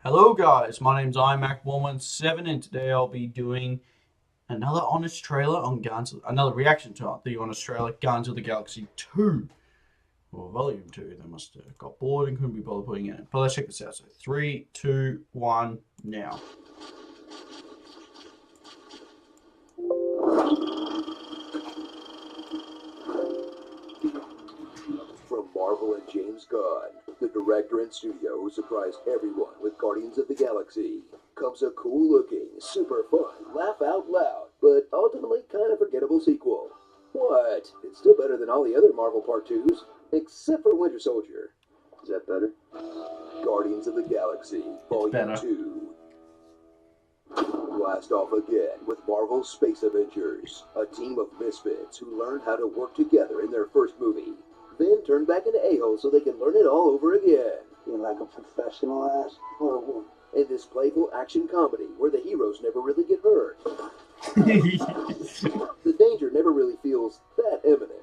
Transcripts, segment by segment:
Hello guys, my name's iMac117 and today I'll be doing another honest trailer on another reaction to the honest trailer, Guardians of the Galaxy 2. Or Volume 2, they must have got bored and couldn't be bothered putting it in. But let's check this out. So 3, 2, 1, now. From Marvel and James Gunn, the director and studio who surprised everyone with Guardians of the Galaxy, comes a cool-looking, super fun, laugh-out-loud, but ultimately kind of forgettable sequel. What? It's still better than all the other Marvel Part 2s, except for Winter Soldier. Is that better? Guardians of the Galaxy, Volume 2. Blast off again with Marvel's Space Avengers, a team of misfits who learned how to work together in their first movie, then turn back into a-holes so they can learn it all over again. You're like a professional ass or what? In this playful action comedy where the heroes never really get hurt. The danger never really feels that imminent.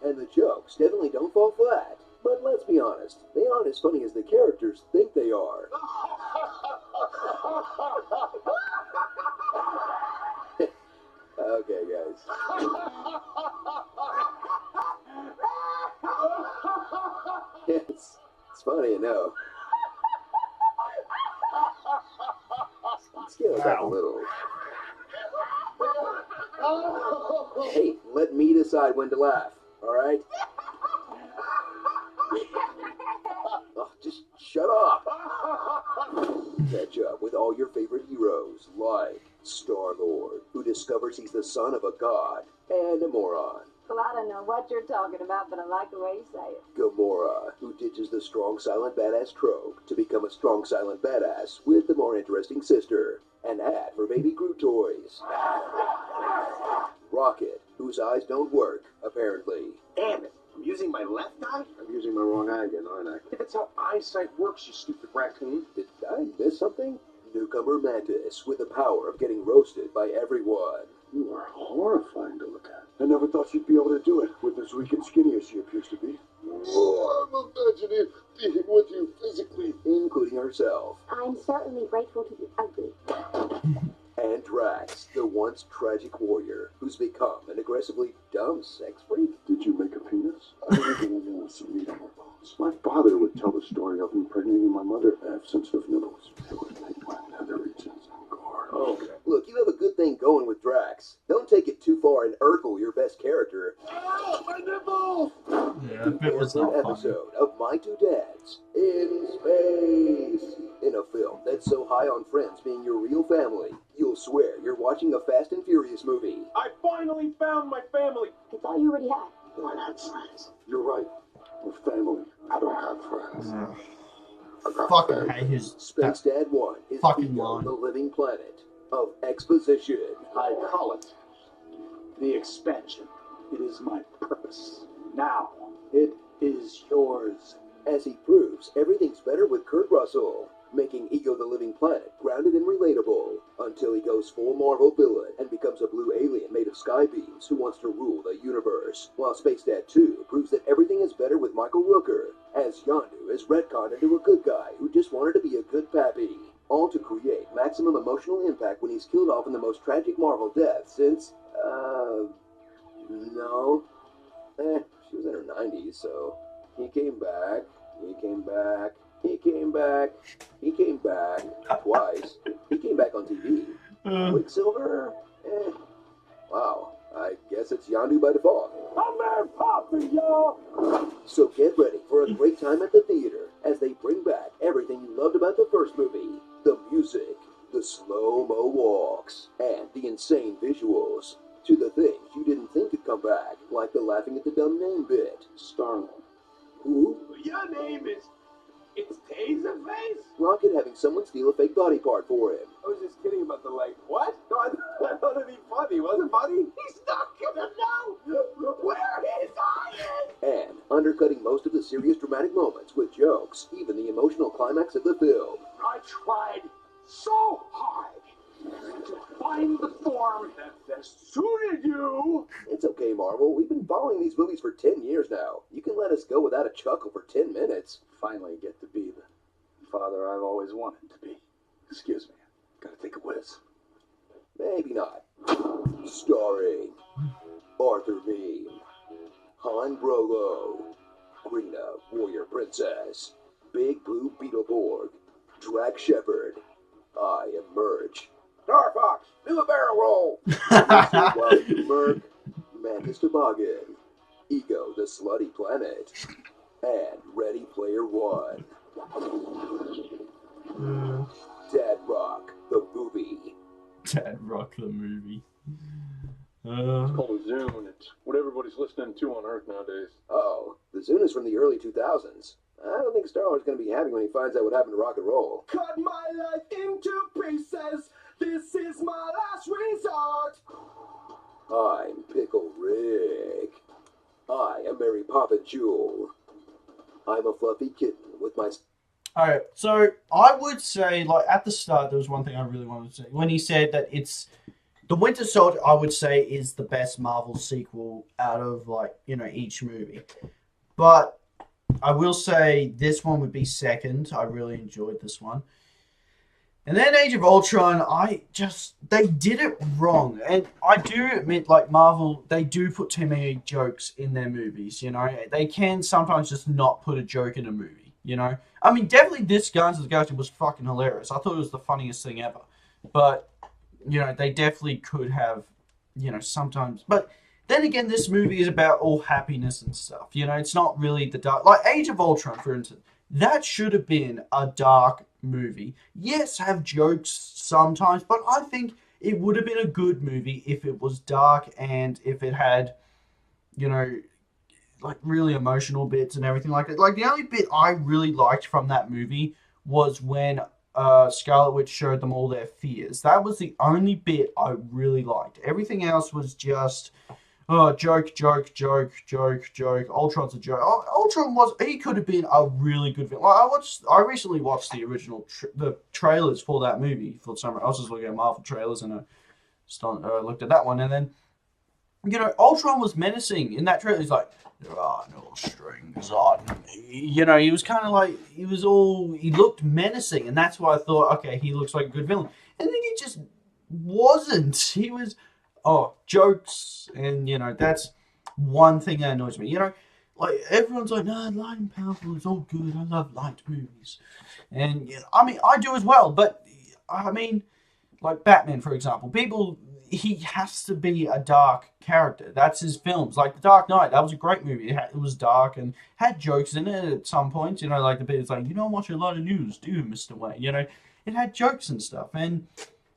And the jokes definitely don't fall flat. But let's be honest, they aren't as funny as the characters think they are. Okay, guys. It's funny, I know. Scale it back a little. Hey, let me decide when to laugh, alright? Oh, just shut up. Catch up with all your favorite heroes, like Star-Lord, who discovers he's the son of a god, and a moron. Well, I don't know what you're talking about, but I like the way you say it. Gamora, who ditches the strong silent badass trope to become a strong silent badass with the more interesting sister. An ad for baby Groot toys. Rocket, whose eyes don't work, apparently. Damn it! I'm using my left eye? I'm using my wrong eye again, aren't I? That's how eyesight works, you stupid raccoon. Did I miss something? Newcomer Mantis, with the power of getting roasted by everyone. You are horrifying to look at. I never thought she'd be able to do it with as weak and skinny as she appears to be. Oh, I'm imagining being with you physically. Including herself. I'm certainly grateful to be ugly. And Drax, the once tragic warrior, who's become an aggressively dumb sex freak. Did you make a penis? I don't even want some meat on my bones. My father would tell the story of impregnating my mother. I have sensitive nipples. It would make my nether regions and gore. Okay. Look, you have a good thing going with Drax. Don't take it too far and Urkel, your best character. Oh, my nipples! Yeah, that bit was not funny. Episode of My Two Dads in Space. In a film that's so high on friends being your real family, you'll swear you're watching a Fast and Furious movie. I finally found my family! I thought you already had. I had friends. You're right. We're family. I don't have friends. I got Fucking family. hate his Space Dad 1 is fucking Ego, line. the living planet of exposition. I call it the expansion. It is my purpose. Now, it is yours. As he proves, everything's better with Kurt Russell, making Ego the living planet grounded and relatable, until he goes full Marvel villain and becomes a blue alien made of sky beams who wants to rule the universe, while Space Dad 2 proves that everything is better with Michael Rooker, as Yondu is retconned into a good guy who just wanted to be a good pappy, all to create maximum emotional impact when he's killed off in the most tragic Marvel death since, no. She was in her 90s, so he came back, he came back, he came back, he came back twice. He came back on TV. Quicksilver? Wow, I guess it's Yondu by default. I'm Mary Poppins, y'all! So get ready for a great time at the theater as they bring back everything you loved about the first movie. The music, the slow-mo walks, and the insane visuals. To the things you didn't think could come back, like the laughing at the dumb name bit. Star-Lord. Who? Your name is... It's Taserface? Rocket having someone steal a fake body part for him. I was just kidding about the leg. What? No, I thought it'd be funny. Wasn't funny? He's not gonna know where his eye is! And undercutting most of the serious dramatic moments with jokes, even the emotional climax of the film. I tried so hard Find the form that best suited you. It's okay, Marvel. We've been following these movies for 10 years now. You can let us go without a chuckle for 10 minutes. Finally get to be the father I've always wanted to be. Excuse me. Gotta take a whiz. Maybe not. Starring Arthur Beam, Han Brolo, Greenup, Warrior Princess, Big Blue Beetleborg, Drac Shepherd, I am Merch, Star Fox, do a barrel roll, Wild Merc, Mantis Toboggan, Ego the Slutty Planet, and Ready Player One. Dad Rock, the movie. Dad Rock the movie. It's called a Zune. It's what everybody's listening to on Earth nowadays. Oh, the Zune is from the early 2000s. I don't think Star-Lord's going to be happy when he finds out what happened to rock and roll. Cut my life into pieces. This is my last resort. I'm Pickle Rick. I am Mary Poppin Jewel. I'm a fluffy kitten with my... Alright, so I would say, like, at the start, there was one thing I really wanted to say. When he said that it's... The Winter Soldier, I would say, is the best Marvel sequel out of, like, you know, each movie. But I will say this one would be second. I really enjoyed this one. And then Age of Ultron, they did it wrong. And I do admit, like, Marvel, they do put too many jokes in their movies, you know. They can sometimes just not put a joke in a movie, you know. I mean, definitely this Guardians of the Galaxy was fucking hilarious. I thought it was the funniest thing ever. But, you know, they definitely could have, you know, sometimes. But then again, this movie is about all happiness and stuff. You know, it's not really the dark... Like, Age of Ultron, for instance. That should have been a dark movie. Yes, have jokes sometimes, but I think it would have been a good movie if it was dark and if it had, you know, like really emotional bits and everything like that. Like the only bit I really liked from that movie was when Scarlet Witch showed them all their fears. That was the only bit I really liked. Everything else was just... Oh, joke. Ultron's a joke. Ultron he could have been a really good villain. I recently watched the original, the trailers for that movie for summer. I was just looking at Marvel trailers and I looked at that one. And then, you know, Ultron was menacing in that trailer. He's like, there are no strings on me. You know, he was kind of like, he looked menacing. And that's why I thought, okay, he looks like a good villain. And then he just wasn't. He was... Oh, jokes, and, you know, that's one thing that annoys me. You know, like, everyone's like, no, Light and Powerful is all good. I love light movies. And, you know, I mean, I do as well, but, I mean, like Batman, for example. He has to be a dark character. That's his films. Like, The Dark Knight, that was a great movie. It was dark and had jokes in it at some points. You know, like the bit is like, you don't watch a lot of news, do you, Mr. Wayne? You know, it had jokes and stuff, and...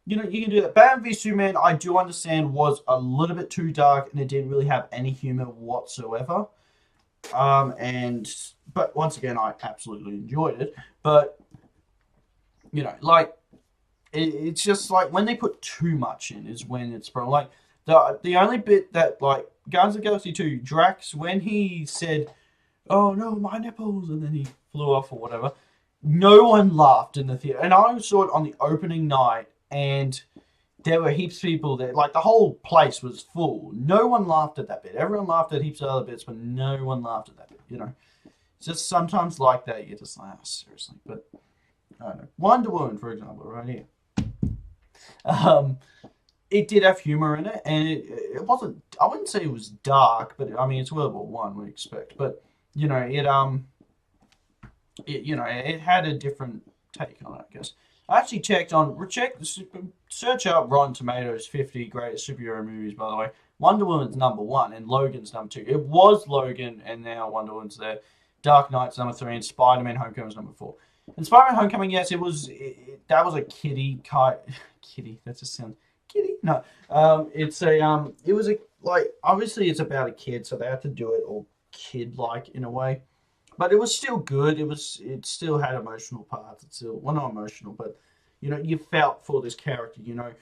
You know, you can do that. Batman v Superman, I do understand, was a little bit too dark, and it didn't really have any humor whatsoever. But once again, I absolutely enjoyed it. But, you know, like, it's just like, when they put too much in is when it's probably, like, the only bit that, like, Guardians of the Galaxy 2, Drax, when he said, oh, no, my nipples, and then he flew off or whatever, no one laughed in the theater. And I saw it on the opening night, and there were heaps of people there. Like, the whole place was full. No one laughed at that bit. Everyone laughed at heaps of other bits, but no one laughed at that bit, you know. It's just sometimes like that, you're just like, oh, seriously. But, I don't know. Wonder Woman, for example, right here. It did have humor in it, and it wasn't... I wouldn't say it was dark, but, I mean, it's World War I, we expect. But, you know, it had a different take on it, I guess. I actually search up Rotten Tomatoes 50 greatest superhero movies, by the way. Wonder Woman's number 1 and Logan's number 2. It was Logan and now Wonder Woman's there. Dark Knight's number 3 and Spider-Man Homecoming's number 4. And Spider-Man Homecoming, yes, that was a kiddie. That just sounds kiddie. No, it was obviously it's about a kid, so they had to do it all kid-like in a way. But it was still good. It still had emotional parts. Well, not emotional, but, you know, you felt for this character, you know.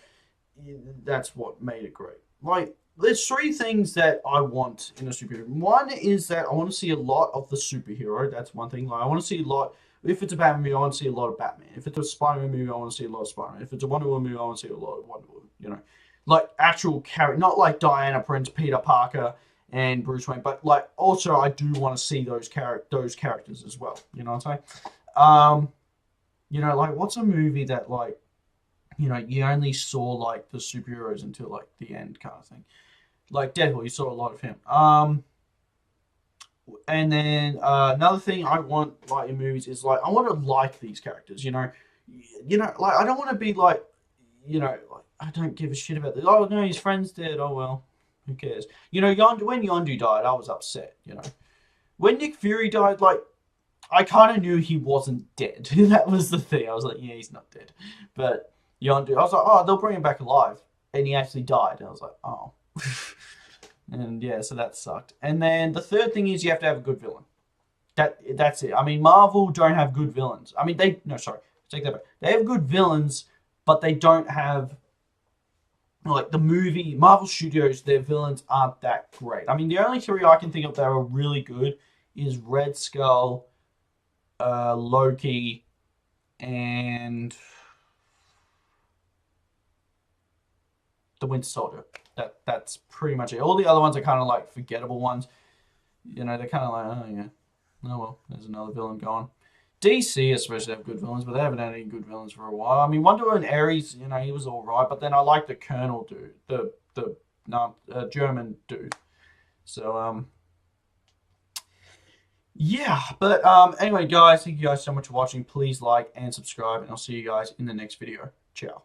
That's what made it great. like, there's three things that I want in a superhero. One is that I want to see a lot of the superhero. That's one thing. Like, I want to see a lot. If it's a Batman movie, I want to see a lot of Batman. If it's a Spider-Man movie, I want to see a lot of Spider-Man. If it's a Wonder Woman movie, I want to see a lot of Wonder Woman. You know, like actual character, not like Diana Prince, Peter Parker, and Bruce Wayne, but like also I do want to see those characters as well. You know what I'm saying? You know, like what's a movie that like, you know, you only saw like the superheroes until like the end kind of thing. Like Deadpool, you saw a lot of him. And then another thing I want like in movies is like I want to like these characters. You know, like I don't want to be like, you know, like, I don't give a shit about this. Oh no, his friend's dead. Oh well, who cares? You know, when Yondu died, I was upset. You know, when Nick Fury died, like I kind of knew he wasn't dead. That was the thing. I was like, yeah, he's not dead. But Yondu, I was like, oh, they'll bring him back alive, and he actually died. And I was like, oh. And yeah, so that sucked. And then the third thing is you have to have a good villain. That's it. I mean, Marvel don't have good villains. I mean, take that back. They have good villains, but they don't have, like, the movie, Marvel Studios, their villains aren't that great. I mean, the only three I can think of that are really good is Red Skull, Loki, and the Winter Soldier. That's pretty much it. All the other ones are kind of like forgettable ones. You know, they're kind of like, oh yeah, oh well, there's another villain gone. DC especially have good villains, but they haven't had any good villains for a while. I mean, Wonder Woman Ares, you know, he was all right, but then I like the Colonel dude, the German dude. So yeah, but anyway, guys, thank you guys so much for watching. Please like and subscribe, and I'll see you guys in the next video. Ciao.